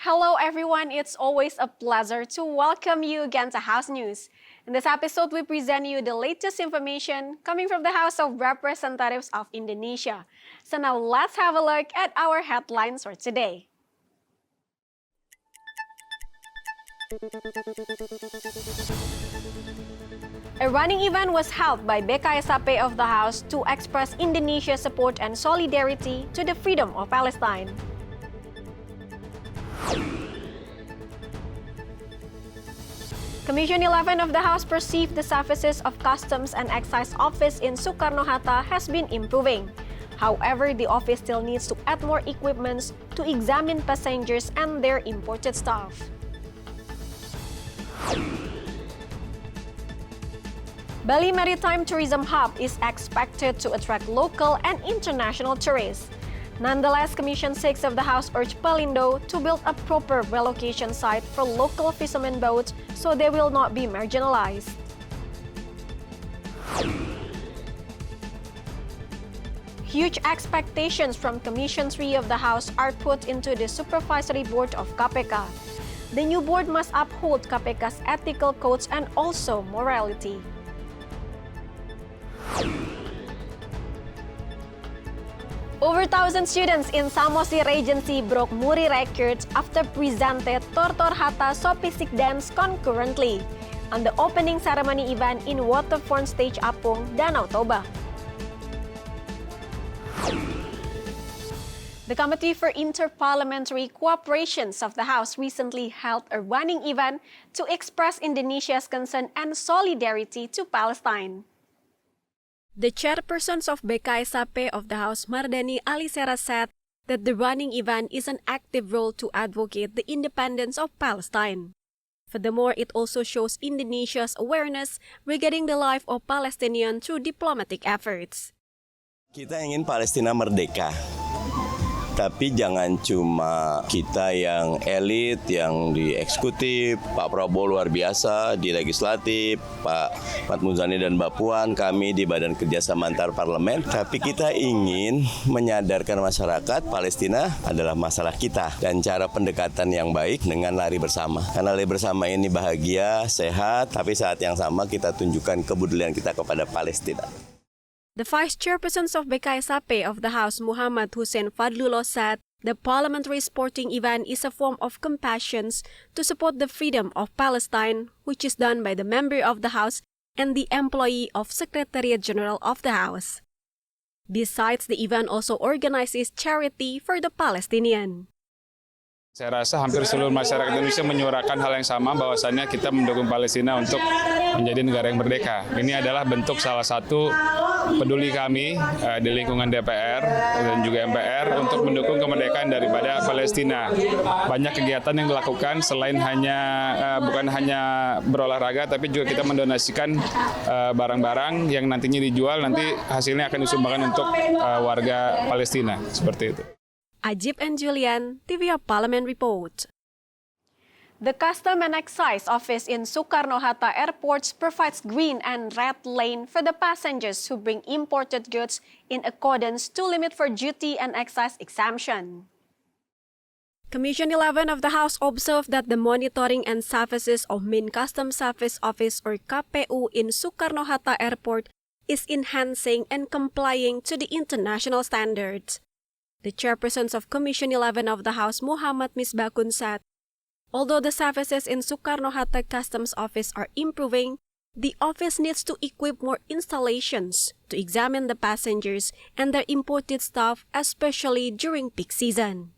Hello everyone, it's always a pleasure to welcome you again to House News. In this episode, we present you the latest information coming from the House of Representatives of Indonesia. So now let's have a look at our headlines for today. A running event was held by BKSAP of the House to express Indonesia's support and solidarity to the freedom of Palestine. Commission 11 of the House perceived the services of Customs and Excise Office in Soekarno-Hatta has been improving. However, the office still needs to add more equipment to examine passengers and their imported stuff. Bali Maritime Tourism Hub is expected to attract local and international tourists. Nonetheless, Commission 6 of the House urged Pelindo to build a proper relocation site for local fishermen boats so they will not be marginalized. Huge expectations from Commission 3 of the House are put into the Supervisory Board of KPK. The new board must uphold KPK's ethical codes and also morality. Over 1,000 students in Samosir Regency broke Muri records after presented Tortor Hatta Sopisik dance concurrently on the opening ceremony event in Waterfront Stage Apung, Danau Toba. The Committee for Interparliamentary Cooperation of the House recently held a running event to express Indonesia's concern and solidarity to Palestine. The chairperson of BKSAP of the House, Mardani Alisera, said that the running event is an active role to advocate the independence of Palestine. Furthermore, it also shows Indonesia's awareness regarding the life of Palestinians through diplomatic efforts. Kita ingin Palestina merdeka. Tapi jangan cuma kita yang elit, yang di eksekutif, Pak Prabowo luar biasa, di legislatif, Pak Ahmad Muzani dan Mbak Puan, kami di Badan Kerjasama Antar Parlemen. Tapi kita ingin menyadarkan masyarakat Palestina adalah masalah kita. Dan cara pendekatan yang baik dengan lari bersama. Karena lari bersama ini bahagia, sehat, tapi saat yang sama kita tunjukkan kepedulian kita kepada Palestina. The Vice Chairperson of BKSAP of the House, Muhammad Hussein Fadlullah, said the parliamentary sporting event is a form of compassion to support the freedom of Palestine, which is done by the member of the House and the employee of Secretariat General of the House. Besides, the event also organizes charity for the Palestinian. Saya rasa hampir seluruh masyarakat Indonesia menyuarakan hal yang sama, bahwasannya kita mendukung Palestina untuk menjadi negara yang merdeka. Ini adalah bentuk salah satu peduli kami di lingkungan DPR dan juga MPR untuk mendukung kemerdekaan daripada Palestina. Banyak kegiatan yang dilakukan selain bukan hanya berolahraga, tapi juga kita mendonasikan barang-barang yang nantinya dijual, nanti hasilnya akan disumbangkan untuk warga Palestina, seperti itu. Ajib and Julian, TVR Parliament Report. The Custom and Excise Office in Soekarno-Hatta Airport provides green and red lane for the passengers who bring imported goods in accordance to limit for duty and excise exemption. Commission 11 of the House observed that the monitoring and services of Main Customs Service Office or KPU in Soekarno-Hatta Airport is enhancing and complying to the international standards. The chairperson of Commission 11 of the House, Muhammad Misbakun, said, although the services in Soekarno-Hatta Customs Office are improving, the office needs to equip more installations to examine the passengers and their imported stuff, especially during peak season.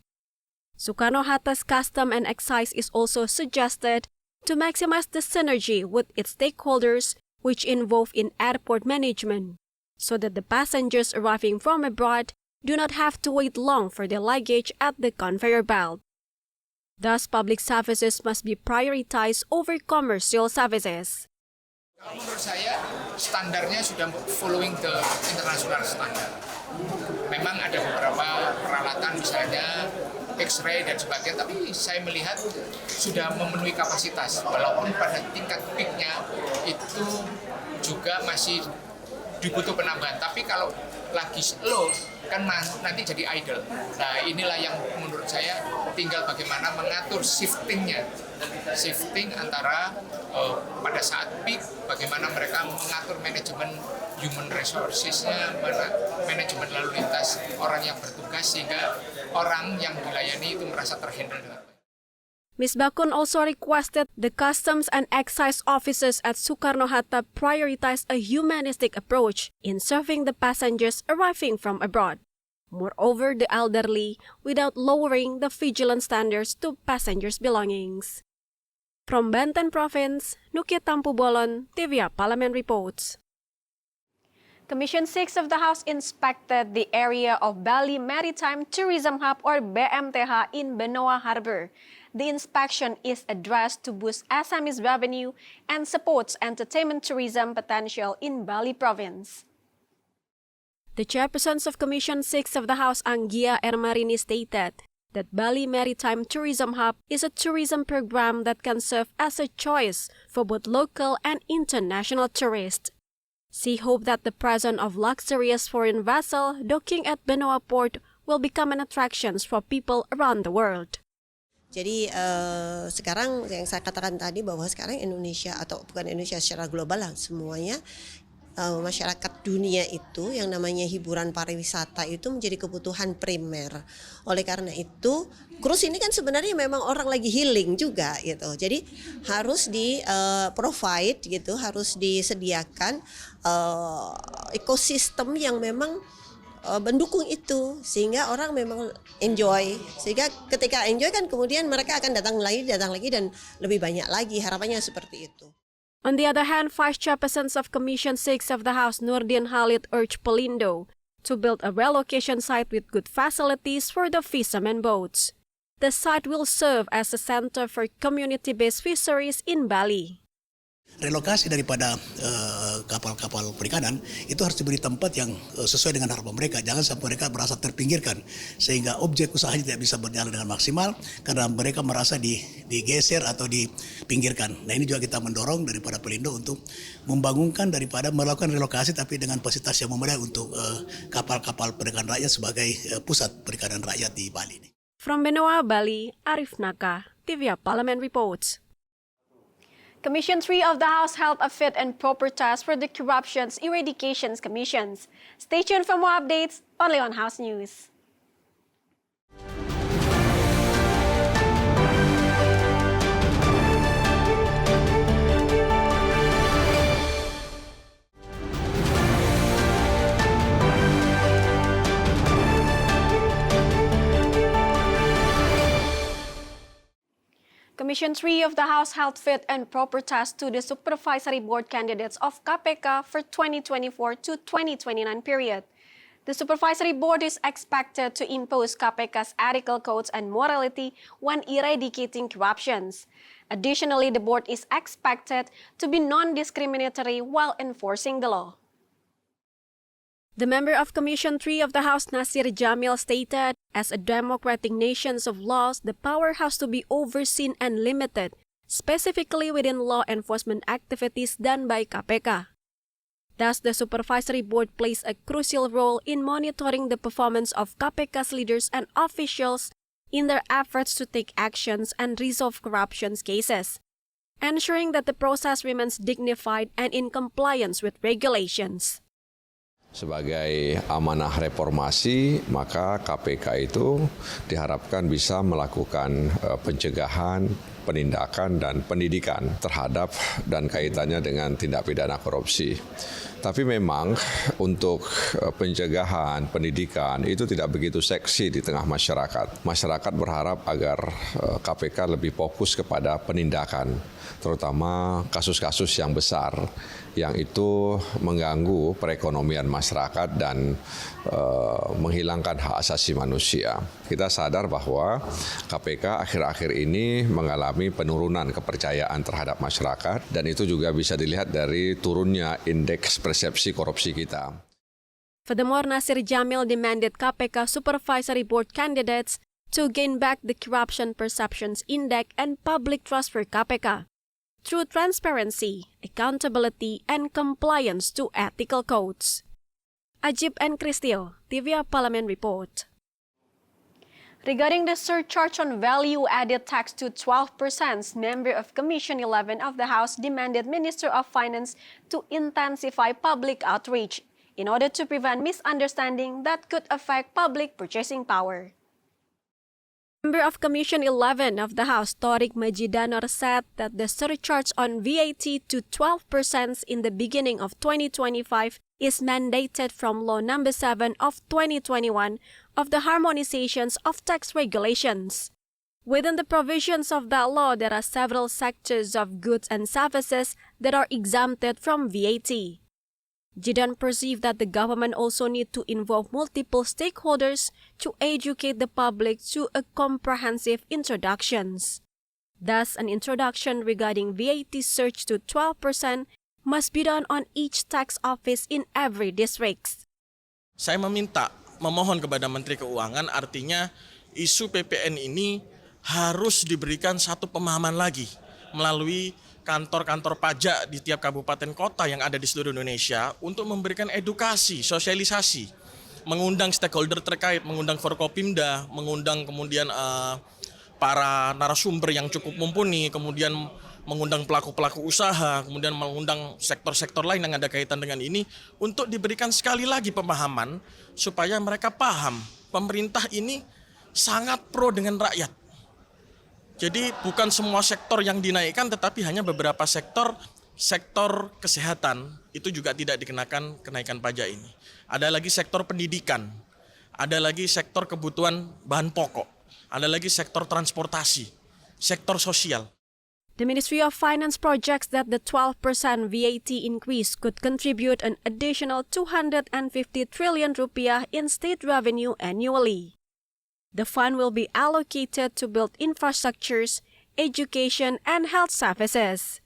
Soekarno-Hatta's Custom and Excise is also suggested to maximize the synergy with its stakeholders, which involve in airport management, so that the passengers arriving from abroad do not have to wait long for their luggage at the conveyor belt. Thus, public services must be prioritized over commercial services. Menurut saya, standarnya sudah following the international standard. Memang ada beberapa peralatan, misalnya X-ray dan sebagainya, tapi saya melihat sudah memenuhi kapasitas. Walaupun pada tingkat peak-nya itu juga masih dibutuh penambahan. Tapi kalau lagi slow kan nanti jadi idle. Nah inilah yang menurut saya tinggal bagaimana mengatur shifting antara pada saat peak, bagaimana mereka mengatur manajemen human resources-nya, manajemen lalu lintas orang yang bertugas sehingga orang yang dilayani itu merasa terhandle dengan baik. Ms. Bakun also requested the Customs and Excise officers at Soekarno-Hatta prioritize a humanistic approach in serving the passengers arriving from abroad. Moreover, the elderly, without lowering the vigilance standards to passengers' belongings. From Banten Province, Nuki Tampu Bolon, TVA Parliament reports. Commission 6 of the House inspected the area of Bali Maritime Tourism Hub or BMTH in Benoa Harbor. The inspection is addressed to boost SMEs revenue and supports entertainment tourism potential in Bali Province. The chairpersons of Commission 6 of the House, Anggia Ermarini, stated that Bali Maritime Tourism Hub is a tourism program that can serve as a choice for both local and international tourists. She hoped that the presence of luxurious foreign vessel docking at Benoa Port will become an attraction for people around the world. Jadi sekarang yang saya katakan tadi bahwa sekarang Indonesia atau bukan Indonesia secara global lah semuanya masyarakat dunia itu yang namanya hiburan pariwisata itu menjadi kebutuhan primer. Oleh karena itu, cruise ini kan sebenarnya memang orang lagi healing juga gitu. Jadi harus di provide gitu, harus disediakan ekosistem yang memang mendukung itu sehingga orang memang enjoy, sehingga ketika enjoy kan kemudian mereka akan datang lagi dan lebih banyak lagi, harapannya seperti itu. On the other hand, Vice Chairpersons of Commission 6 of the House, Nurdin Halid, urged Pelindo to build a relocation site with good facilities for the fishermen boats. The site will serve as a center for community-based fisheries in Bali. Relokasi daripada kapal-kapal perikanan itu harus diberi tempat yang sesuai dengan harapan mereka. Jangan sampai mereka merasa terpinggirkan sehingga objek usahanya tidak bisa berjalan dengan maksimal karena mereka merasa digeser atau dipinggirkan. Nah ini juga kita mendorong daripada Pelindo untuk membangunkan daripada melakukan relokasi tapi dengan fasilitas yang memadai untuk kapal-kapal perikanan rakyat sebagai pusat perikanan rakyat di Bali. From Benoa, Bali, Arif Naka, TVA Parliament reports. Commission 3 of the House held a fit and proper task for the Corruptions Eradications Commissions. Stay tuned for more updates only on House News. Commission 3 of the House held fit and proper task to the Supervisory Board candidates of KPK for 2024 to 2029 period. The Supervisory Board is expected to impose KPK's ethical codes and morality when eradicating corruptions. Additionally, the board is expected to be non-discriminatory while enforcing the law. The member of Commission 3 of the House, Nasir Jamil, stated, as a democratic nation of laws, the power has to be overseen and limited, specifically within law enforcement activities done by KPK. Thus, the Supervisory Board plays a crucial role in monitoring the performance of KPK's leaders and officials in their efforts to take actions and resolve corruption cases, ensuring that the process remains dignified and in compliance with regulations. Sebagai amanah reformasi, maka KPK itu diharapkan bisa melakukan pencegahan, penindakan, dan pendidikan terhadap dan kaitannya dengan tindak pidana korupsi. Tapi memang untuk pencegahan, pendidikan itu tidak begitu seksi di tengah masyarakat. Masyarakat berharap agar KPK lebih fokus kepada penindakan, terutama kasus-kasus yang besar, yang itu mengganggu perekonomian masyarakat dan menghilangkan hak asasi manusia. Kita sadar bahwa KPK akhir-akhir ini mengalami penurunan kepercayaan terhadap masyarakat dan itu juga bisa dilihat dari turunnya indeks persepsi korupsi kita. Furthermore, Nasir Jamil demanded KPK Supervisory Board candidates to gain back the Corruption Perceptions Index and public trust for KPK. through transparency, accountability, and compliance to ethical codes. Ajib and Kristio, TVA Parliament Report. Regarding the surcharge on value-added tax to 12%, member of Commission 11 of the House demanded Minister of Finance to intensify public outreach in order to prevent misunderstanding that could affect public purchasing power. Member of Commission 11 of the House, Torik Majidanor, said that the surcharge on VAT to 12% in the beginning of 2025 is mandated from Law No. 7 of 2021 of the Harmonizations of Tax Regulations. Within the provisions of that law, there are several sectors of goods and services that are exempted from VAT. Jidan perceived that the government also need to involve multiple stakeholders to educate the public to a comprehensive introductions. Thus, an introduction regarding VAT surge to 12% must be done on each tax office in every district. Saya memohon kepada Menteri Keuangan, artinya isu PPN ini harus diberikan satu pemahaman lagi melalui kantor-kantor pajak di tiap kabupaten kota yang ada di seluruh Indonesia untuk memberikan edukasi, sosialisasi, mengundang stakeholder terkait, mengundang Forkopimda, mengundang kemudian para narasumber yang cukup mumpuni, kemudian mengundang pelaku-pelaku usaha, kemudian mengundang sektor-sektor lain yang ada kaitan dengan ini untuk diberikan sekali lagi pemahaman supaya mereka paham pemerintah ini sangat pro dengan rakyat. Jadi bukan semua sektor yang dinaikkan, tetapi hanya beberapa sektor kesehatan itu juga tidak dikenakan kenaikan pajak ini. Ada lagi sektor pendidikan, ada lagi sektor kebutuhan bahan pokok, ada lagi sektor transportasi, sektor sosial. The Ministry of Finance projects that the 12% VAT increase could contribute an additional 250 trillion rupiah in state revenue annually. The fund will be allocated to build infrastructures, education, and health services.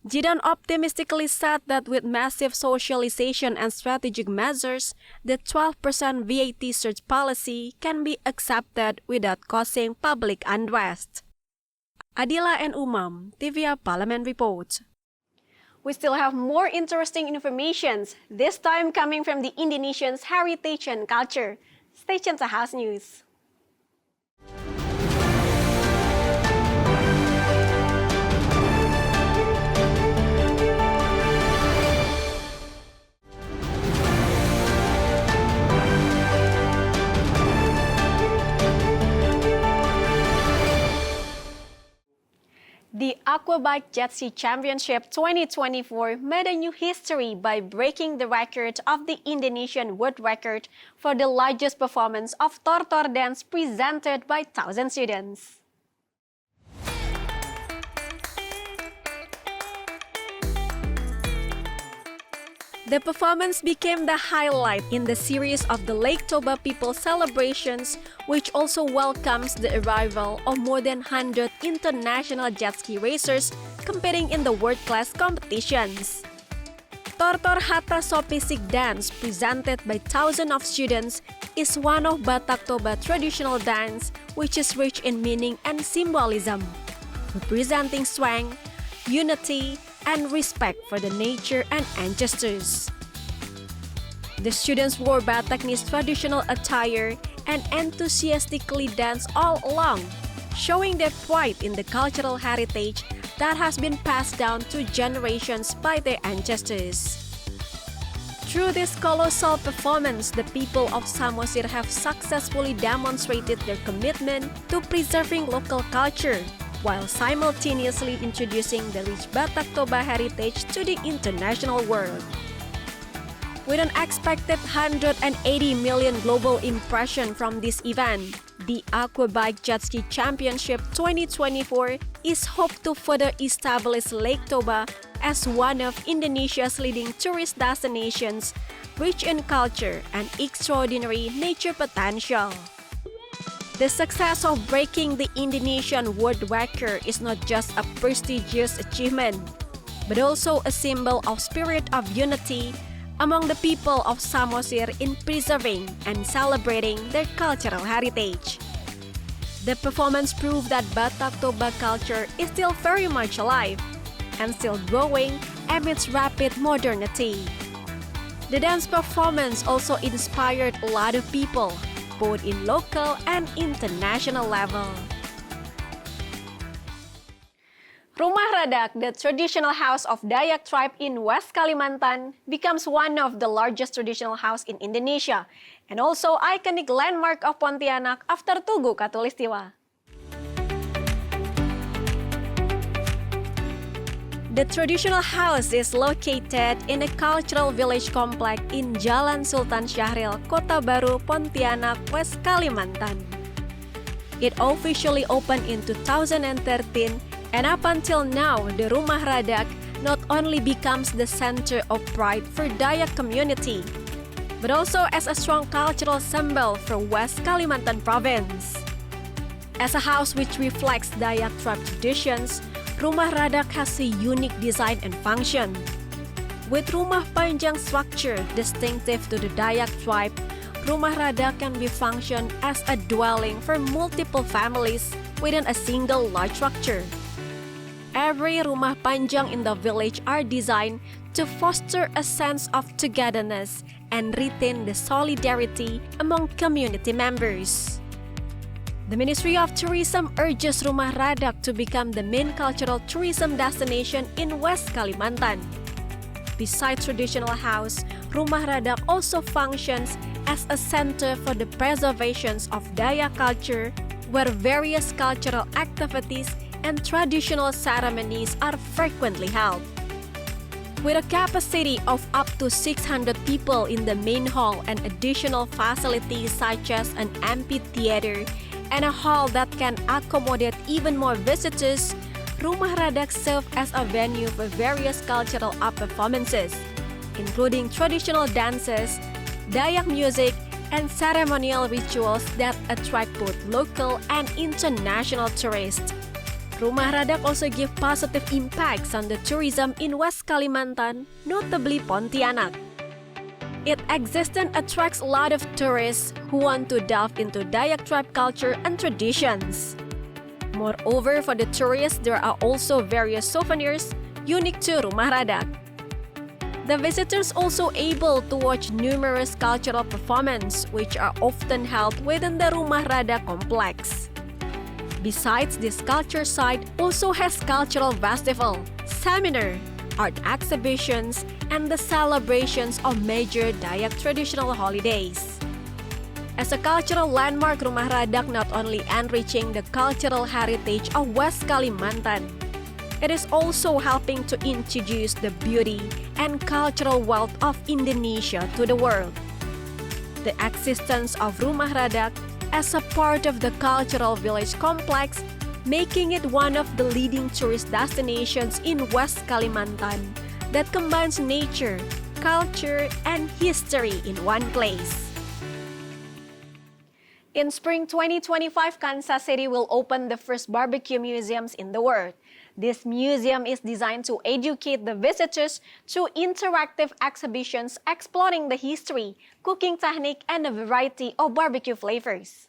Jidan optimistically said that with massive socialization and strategic measures, the 12% VAT surge policy can be accepted without causing public unrest. Adila and Umam, TVA Parliament Report. We still have more interesting information, this time coming from the Indonesians' heritage and culture. Stay tuned to House News. The Aquabike Jet Ski Championship 2024 made a new history by breaking the record of the Indonesian world record for the largest performance of Tortor dance presented by 1,000 students. The performance became the highlight in the series of the Lake Toba People celebrations, which also welcomes the arrival of more than 100 international jet ski racers competing in the world-class competitions. Tortor Hatta Sopisik dance, presented by thousands of students, is one of Batak Toba traditional dance which is rich in meaning and symbolism, representing strength, unity, and respect for the nature and ancestors. The students wore Bataknis traditional attire and enthusiastically danced all along, showing their pride in the cultural heritage that has been passed down to generations by their ancestors. Through this colossal performance, the people of Samosir have successfully demonstrated their commitment to preserving local culture, while simultaneously introducing the rich Batak Toba heritage to the international world. With an expected 180 million global impression from this event, the Aquabike Jet Ski Championship 2024 is hoped to further establish Lake Toba as one of Indonesia's leading tourist destinations, rich in culture and extraordinary nature potential. The success of breaking the Indonesian world record is not just a prestigious achievement, but also a symbol of spirit of unity among the people of Samosir in preserving and celebrating their cultural heritage. The performance proved that Batak Toba culture is still very much alive, and still growing amidst rapid modernity. The dance performance also inspired a lot of people, both in local and international level. Rumah Radak, the traditional house of Dayak tribe in West Kalimantan, becomes one of the largest traditional house in Indonesia and also iconic landmark of Pontianak after Tugu Katulistiwa. The traditional house is located in a cultural village complex in Jalan Sultan Syahril, Kota Baru, Pontianak, West Kalimantan. It officially opened in 2013, and up until now, the Rumah Radak not only becomes the center of pride for Dayak community, but also as a strong cultural symbol for West Kalimantan province. As a house which reflects Dayak tribe traditions, Rumah Radak has a unique design and function. With rumah panjang structure distinctive to the Dayak tribe, Rumah Radak can be functioned as a dwelling for multiple families within a single large structure. Every rumah panjang in the village are designed to foster a sense of togetherness and retain the solidarity among community members. The Ministry of Tourism urges Rumah Radak to become the main cultural tourism destination in West Kalimantan. Besides traditional house, Rumah Radak also functions as a center for the preservation of Dayak culture, where various cultural activities and traditional ceremonies are frequently held. With a capacity of up to 600 people in the main hall and additional facilities such as an amphitheater and a hall that can accommodate even more visitors, Rumah Radak serves as a venue for various cultural art performances, including traditional dances, Dayak music, and ceremonial rituals that attract both local and international tourists. Rumah Radak also give positive impacts on the tourism in West Kalimantan, notably Pontianak. Its existence attracts a lot of tourists who want to delve into Dayak tribe culture and traditions. Moreover, for the tourists, there are also various souvenirs unique to Rumah Radak. The visitors also able to watch numerous cultural performances which are often held within the Rumah Radak complex. Besides, this culture site also has cultural festival, seminar, art exhibitions, and the celebrations of major Dayak traditional holidays. As a cultural landmark, Rumah Radak not only enriching the cultural heritage of West Kalimantan, it is also helping to introduce the beauty and cultural wealth of Indonesia to the world. The existence of Rumah Radak as a part of the cultural village complex, making it one of the leading tourist destinations in West Kalimantan that combines nature, culture, and history in one place. In spring 2025, Kansas City will open the first barbecue museums in the world. This museum is designed to educate the visitors through interactive exhibitions exploring the history, cooking technique, and a variety of barbecue flavors.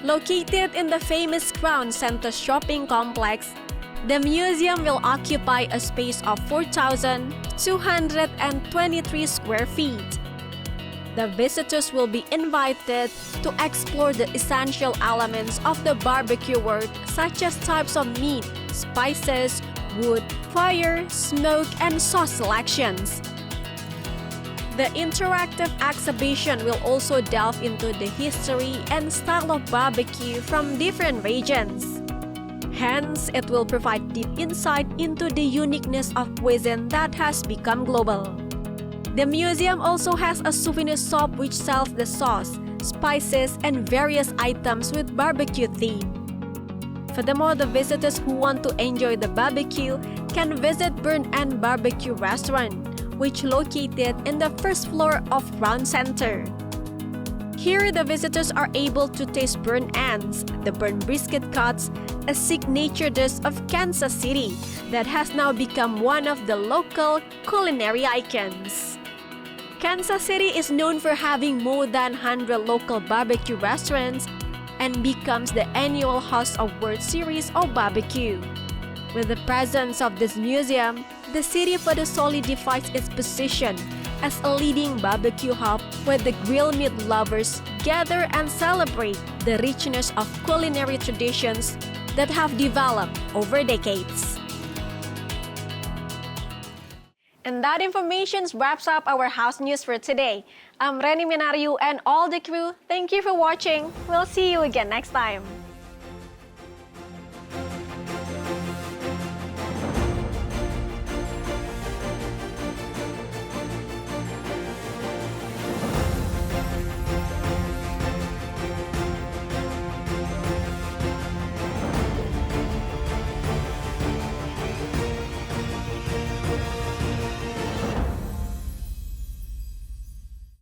Located in the famous Crown Center shopping complex, the museum will occupy a space of 4,223 square feet. The visitors will be invited to explore the essential elements of the barbecue world, such as types of meat, spices, wood, fire, smoke, and sauce selections. The interactive exhibition will also delve into the history and style of barbecue from different regions. Hence, it will provide deep insight into the uniqueness of cuisine that has become global. The museum also has a souvenir shop which sells the sauce, spices, and various items with barbecue theme. Furthermore, the visitors who want to enjoy the barbecue can visit Burn and Barbecue Restaurant, which located in the first floor of Crown Center. Here, the visitors are able to taste burnt ends, the burnt brisket cuts, a signature dish of Kansas City that has now become one of the local culinary icons. Kansas City is known for having more than 100 local barbecue restaurants, and becomes the annual host of World Series of Barbecue. With the presence of this museum, the city further solidifies its position as a leading barbecue hub where the grill meat lovers gather and celebrate the richness of culinary traditions that have developed over decades. And that information wraps up our house news for today. I'm Reni Minariu and all the crew. Thank you for watching. We'll see you again next time.